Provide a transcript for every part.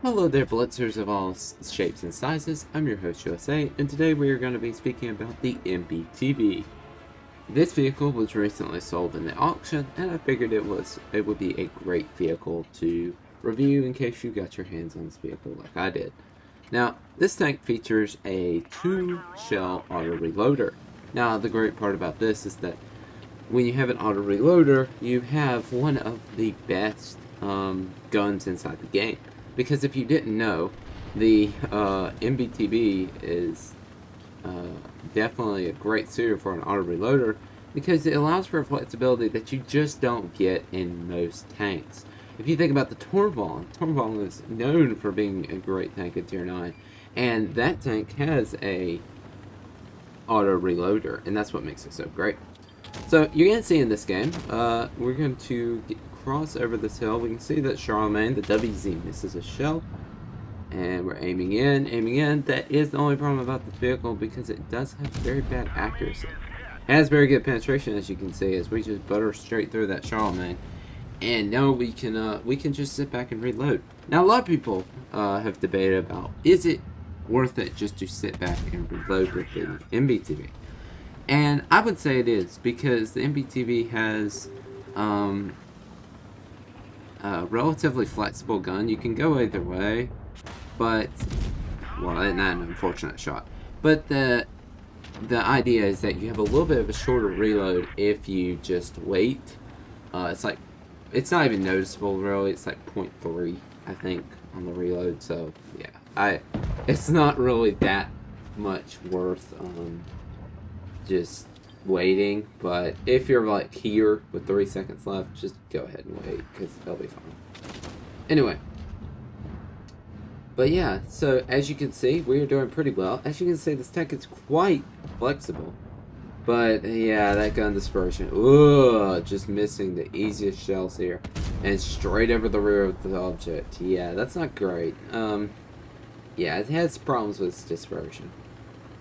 Hello there, Blitzers of all shapes and sizes. I'm your host, USA, and today we are going to be speaking about the MBT-B. This vehicle was recently sold in the auction, and I figured it would be a great vehicle to review in case you got your hands on this vehicle like I did. Now, this tank features a 2-shell auto reloader. Now, the great part about this is that when you have an auto reloader, you have one of the best guns inside the game. Because if you didn't know, the MBT-B is definitely a great suitor for an auto reloader because it allows for a flexibility that you just don't get in most tanks. If you think about the Torvald is known for being a great tank in Tier 9, and that tank has a auto reloader, and that's what makes it so great. So you're going to see in this game, we're going to cross over this hill. We can see that Charlemagne, the WZ, misses a shell. And we're aiming in. That is the only problem about this vehicle because it does have very bad accuracy. It has very good penetration, as you can see, as we just butter straight through that Charlemagne. And now we can just sit back and reload. Now a lot of people have debated about, is it worth it just to sit back and reload with the MBT-B? And I would say it is, because the MBT-B has a relatively flexible gun. You can go either way, but, well, not an unfortunate shot. But the idea is that you have a little bit of a shorter reload if you just wait. It's not even noticeable, really. It's like 0.3, I think, on the reload. So, yeah, it's not really that much worth just waiting, but if you're like here with 3 seconds left, just go ahead and wait because they'll be fine. Anyway, but yeah, so as you can see, we are doing pretty well. As you can see, this tank is quite flexible, but yeah, that gun dispersion, just missing the easiest shells here and straight over the rear of the object. Yeah, that's not great. Yeah, it has problems with dispersion.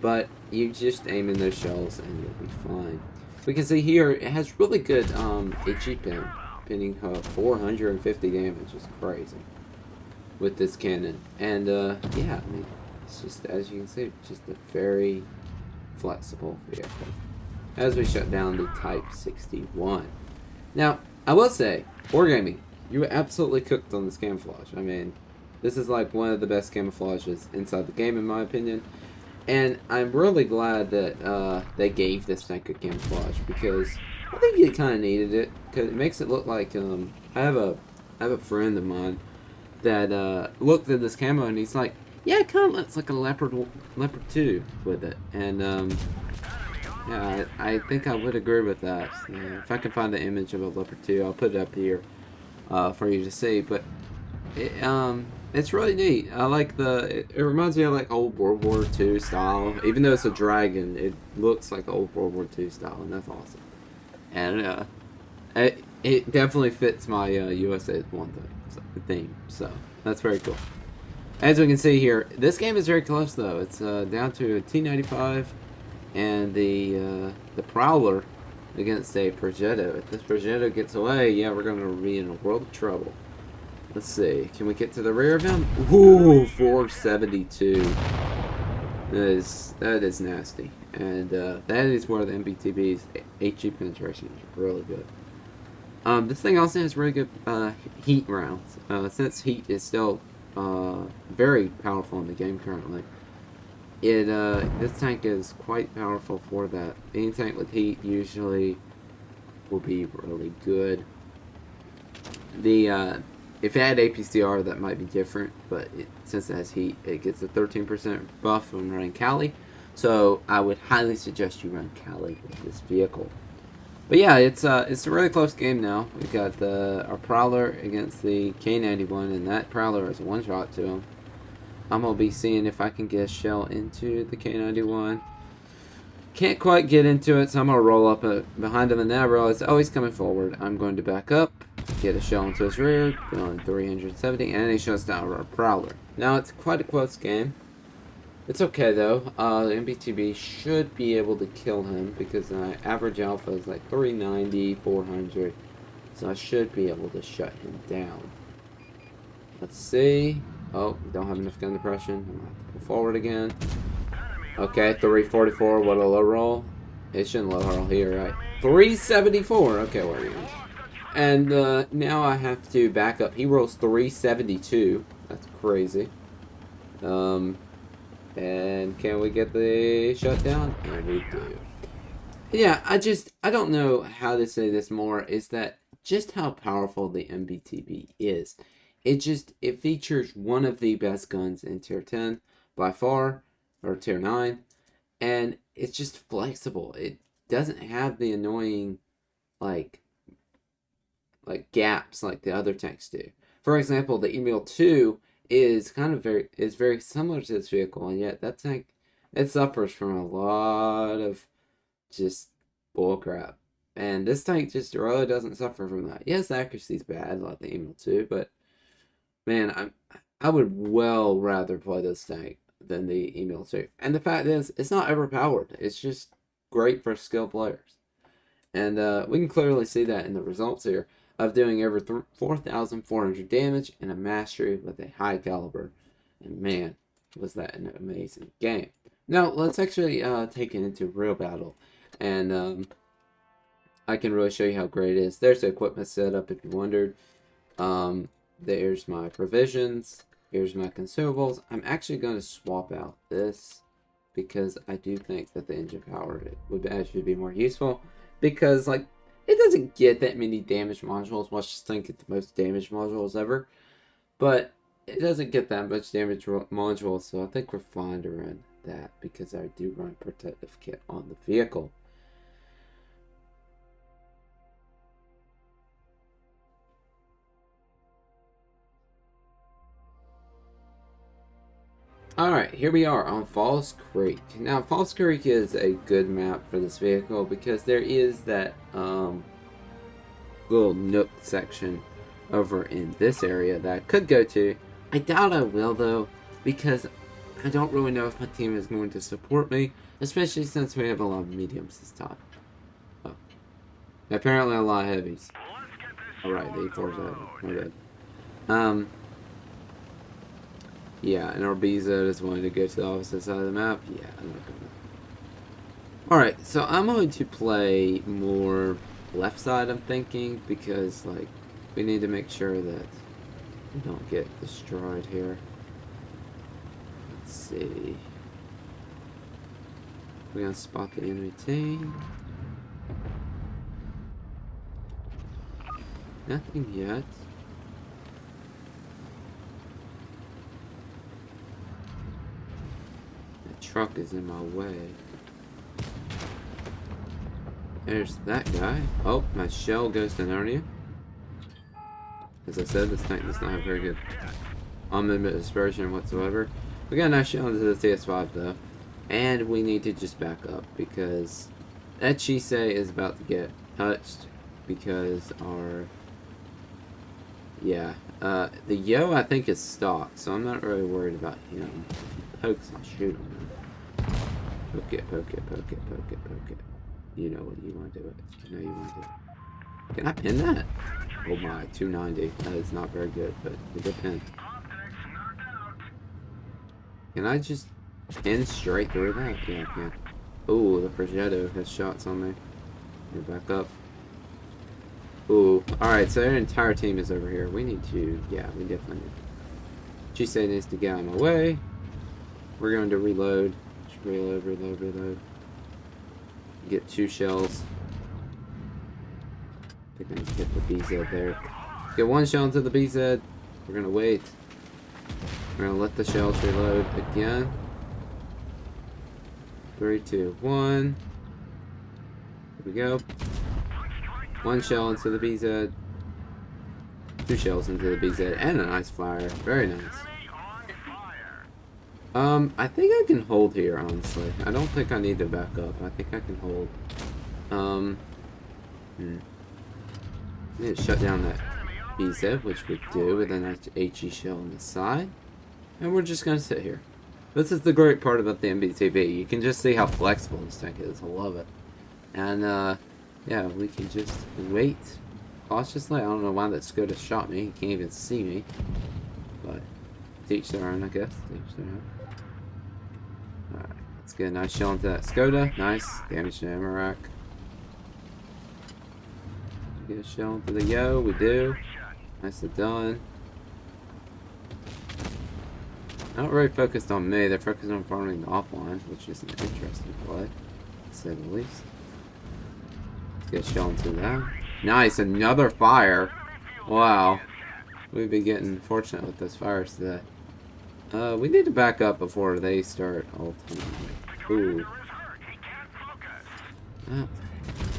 But you just aim in those shells and you'll be fine. We can see here it has really good HE pinning 450 damage is crazy with this cannon. And yeah, I mean, it's just, as you can see, just a very flexible vehicle. As we shut down the Type 61. Now, I will say, Wargaming, you were absolutely cooked on this camouflage. I mean, this is like one of the best camouflages inside the game in my opinion. And I'm really glad that they gave this tank a camouflage because I think it kind of needed it because it makes it look like I have a friend of mine that looked at this camo and he's like, yeah, it kind of looks like a Leopard 2 with it, and yeah, I think I would agree with that. If I can find the image of a Leopard 2, I'll put it up here for you to see. But it's really neat. I like it reminds me of like old World War II style. Even though it's a dragon, it looks like old World War II style, and that's awesome. And it definitely fits my USA one theme, so that's very cool. As we can see here, this game is very close though. It's down to a T95 and the Prowler against a Progetto. If this Progetto gets away, yeah, we're going to be in a world of trouble. Let's see. Can we get to the rear of him? Ooh, 472. That is nasty. And that is where the MBT-B's HE penetration is really good. This thing also has really good heat rounds. Since heat is still very powerful in the game currently, this tank is quite powerful for that. Any tank with heat usually will be really good. If it had APCR, that might be different, but since it has heat, it gets a 13% buff when running Cali. So I would highly suggest you run Cali with this vehicle. But yeah, it's a really close game now. We've got our Prowler against the K91, and that Prowler is a one-shot to him. I'm going to be seeing if I can get a shell into the K91. Can't quite get into it, so I'm going to roll up behind him, and then I realize, oh, he's coming forward. I'm going to back up, get a shell into his rear, going 370, and he shuts down our Prowler. Now, it's quite a close game. It's okay, though. The MBT-B should be able to kill him, because my average alpha is like 390, 400, so I should be able to shut him down. Let's see. Oh, don't have enough gun depression. I'm gonna have to pull forward again. Okay, 344. What a low roll. It shouldn't low roll here, right? 374. Okay, where are you? And now I have to back up. He rolls 372. That's crazy. And can we get the shutdown? And we do. Yeah, I don't know how to say this more, is that just how powerful the MBT-B is. It features one of the best guns in Tier 10 by far, or Tier 9, and it's just flexible. It doesn't have the annoying, like gaps like the other tanks do. For example, the Emil 2 is very similar to this vehicle, and yet that tank, it suffers from a lot of just bullcrap. And this tank just really doesn't suffer from that. Yes, accuracy's bad like the Emil 2, but man, I would well rather play this tank than the Emil 2. And the fact is, it's not overpowered. It's just great for skilled players. And we can clearly see that in the results here of doing over 4,400 damage and a mastery with a high caliber. And man, was that an amazing game. Now, let's actually take it into real battle. And I can really show you how great it is. There's the equipment setup if you wondered. There's my provisions. Here's my consumables. I'm actually going to swap out this because I do think that the engine power would actually be more useful. Because, like, it doesn't get that many damage modules. Let's just think it's the most damage modules ever. But it doesn't get that much damage modules, so I think we're fine to run that because I do run protective kit on the vehicle. Alright, here we are on Falls Creek. Now, Falls Creek is a good map for this vehicle because there is that little nook section over in this area that I could go to. I doubt I will, though, because I don't really know if my team is going to support me, especially since we have a lot of mediums this time. Oh. Apparently a lot of heavies. Alright, the E4's heavy. My bad. Yeah, and our B-Zone is wanting to go to the opposite side of the map. Yeah, I'm not gonna. Alright, so I'm going to play more left side, I'm thinking, because, like, we need to make sure that we don't get destroyed here. Let's see. We're gonna spot the enemy team. Nothing yet. Truck is in my way. There's that guy. Oh, my shell goes to Narnia. As I said, this tank does not have very good armament dispersion whatsoever. We got a nice shell into the CS5 though. And we need to just back up because that Chisei is about to get touched because our... Yeah. The Yo I think is stock, so I'm not really worried about him. If he pokes, I'll shoot him. Poke it, poke it, poke it, poke it, poke it. You know what you want to do it. You know you want to do it. Can I pin that? Oh my, 290. That is not very good, but it's a pin. Can I just pin straight through that? Yeah, I can. Ooh, the Progetto has shots on me. Get back up. Ooh, alright, so their entire team is over here. We need to, yeah, we definitely need to. Chisei needs to get out of my way. We're going to reload. Reload, reload, reload. Get 2 shells. I think I can get the BZ there. Get 1 shell into the BZ. We're gonna wait. We're gonna let the shells reload again. 3, 2, 1. Here we go. 1 shell into the BZ. 2 shells into the BZ. And a nice fire. Very nice. I think I can hold here, honestly. I don't think I need to back up. I think I can hold. I need to shut down that BZ, which we do with a nice HE shell on the side. And we're just gonna sit here. This is the great part about the MBT-B. You can just see how flexible this tank is. I love it. And, yeah, we can just wait cautiously. I don't know why that SCOTUS shot me. He can't even see me. But teach their own, I guess. Teach their own. Alright, let's get a nice shell into that Skoda. Nice. Damage to ammo rack. Get a shell into the Yo. We do. Nicely done. Not really focused on me. They're focused on farming the offline, which is an interesting play, to say the least. Let's get a shell into that. Nice. Another fire. Wow. We've been getting fortunate with those fires today. We need to back up before they start ulting. Ooh. Oh,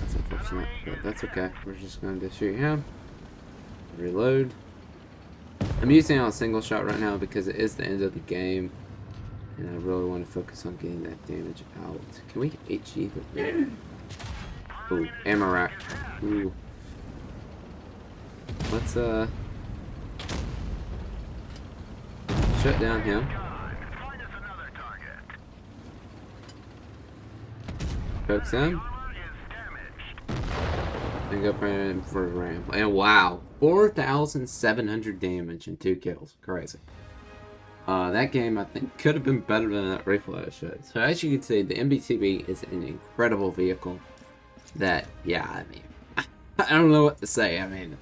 that's unfortunate, but that's okay. We're just going to shoot him. Reload. I'm using it on a single shot right now because it is the end of the game. And I really want to focus on getting that damage out. Can we HE the Ooh, ammo rack. Ooh. Let's, shut down him. Focus him. And go for a ram. And wow, 4,700 damage and 2 kills. Crazy. That game, I think, could have been better than that rifle I showed. So as you can see, the MBT-B is an incredible vehicle that, yeah, I mean, I don't know what to say. I mean,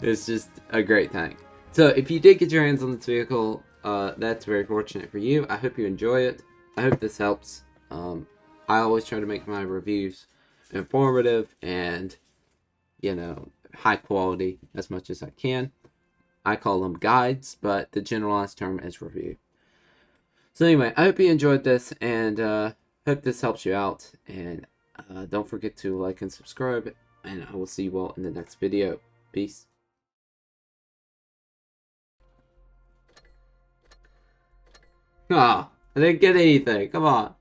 it's just a great tank. So if you did get your hands on this vehicle, that's very fortunate for you. I hope you enjoy it. I hope this helps. I always try to make my reviews informative and, you know, high quality as much as I can. I call them guides, but the generalized term is review. So anyway, I hope you enjoyed this, and hope this helps you out. And don't forget to like and subscribe, and I will see you all in the next video. Peace. Ah, I didn't get anything. Come on.